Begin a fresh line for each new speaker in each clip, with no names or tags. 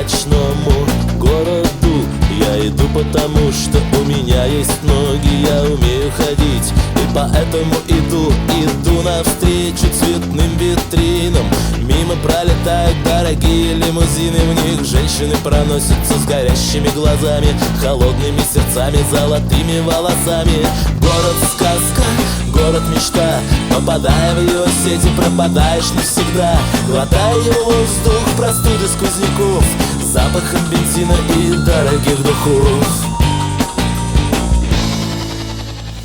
ночному городу. Я иду потому, что у меня есть ноги, я умею ходить, и поэтому иду навстречу цветным витринам. Мимо пролетают дорогие лимузины, в них женщины проносятся с горящими глазами, холодными сердцами, золотыми волосами. Город-сказка, город-мечта, попадая в его сети, пропадаешь навсегда. Глотая воздух простуды сквозняков, запахом бензина и дорогих духов.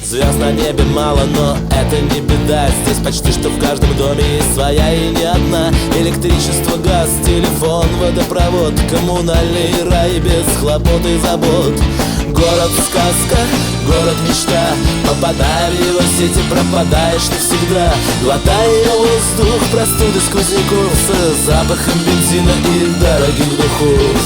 Звезд на небе мало, но это не беда. Здесь почти что в каждом доме есть своя и не одна. Электричество, газ, телефон, водопровод, коммунальный рай без хлопот и забот. Город-сказка, город-мечта, попадая в его сети, пропадаешь навсегда. Глотая воздух простуды сквозняков, с запахом бензина и дорогих духов.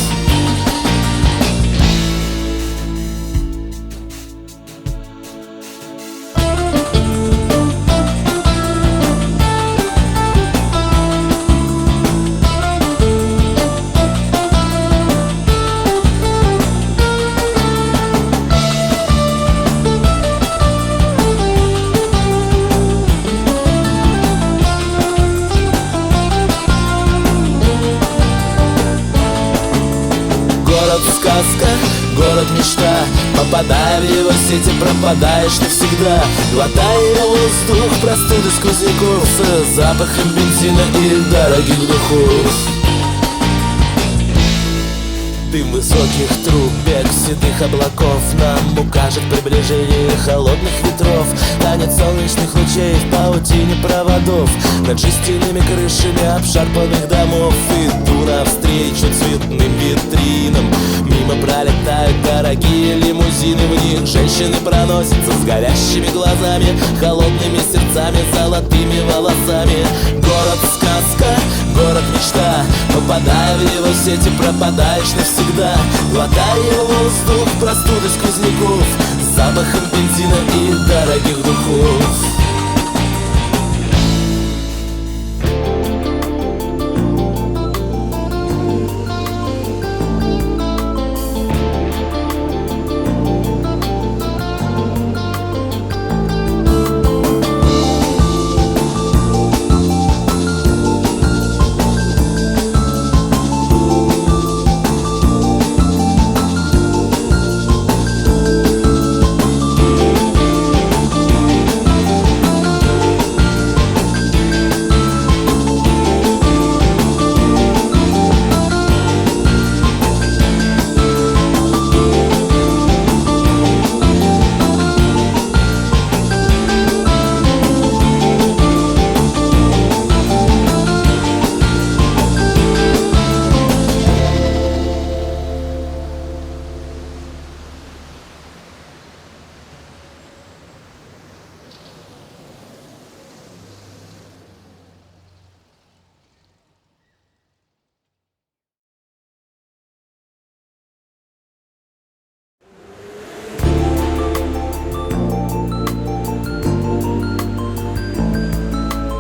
Город-сказка, город-мечта, попадая в его сети, пропадаешь навсегда. Глотая воздух простуды сквозняков, с запахом бензина и дорогих духов. Дым высоких труб, бег седых облаков нам укажет приближение холодных ветров. Танец солнечных лучей в паутине проводов над жестяными крышами обшарпанных домов. Иду навстречу цветным витринам, мимо пролетают дорогие лимузины, в них женщины проносятся с горящими глазами, холодными сердцами, золотыми волосами. Город-сказка, город-мечта, попадая в его сети, пропадаешь навсегда. Глотая воздух простуды сквозняков, с запахом бензина и дорогих духов.